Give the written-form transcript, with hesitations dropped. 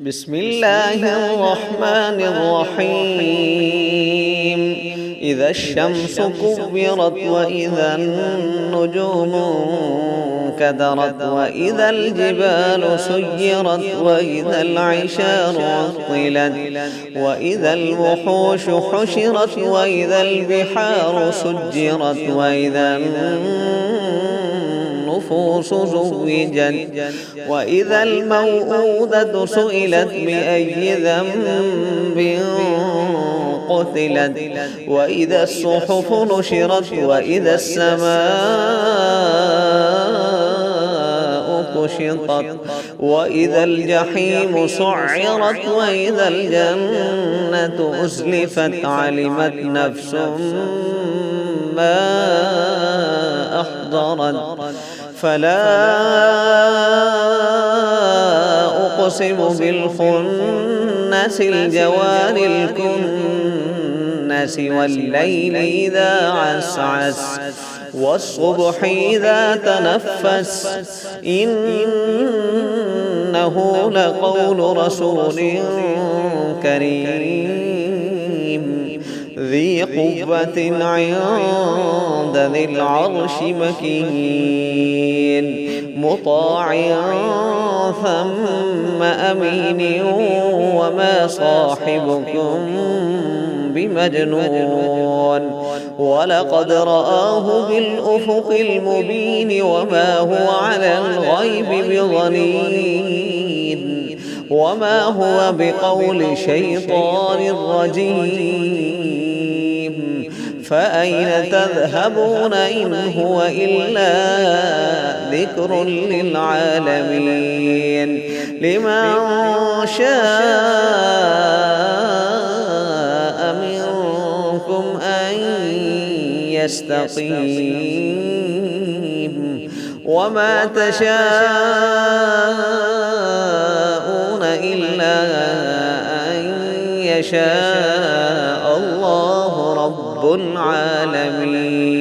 بسم الله الرحمن الرحيم إذا الشمس كورت وإذا النجوم انكدرت وإذا الجبال سيرت وإذا العشار عطلت وإذا الوحوش حشرت وإذا البحار سجرت وإذا النفوس زوجت وإذا الموءودة سئلت بأي ذنب قتلت وإذا الصحف نشرت وإذا السماء كشطت وإذا الجحيم سعرت وإذا الجنة أزلفت علمت نفس ما أحضرت فلا أقسم بالخنس الجوار الكنس والليل إذا عسعس والصبح إذا تنفس إنه لقول رسول كريم ذي قوة عند ذي العرش مكين مطاع ثم أمين وما صاحبكم بمجنون ولقد رآه بالأفق المبين وما هو على الغيب بضنين وما هو بقول شيطان رجيم فأين تذهبون إن هو إلا ذكر للعالمين لمن شاء منكم أن يستقيم وما تشاءون إلا أن يشاء الله رب العالمين.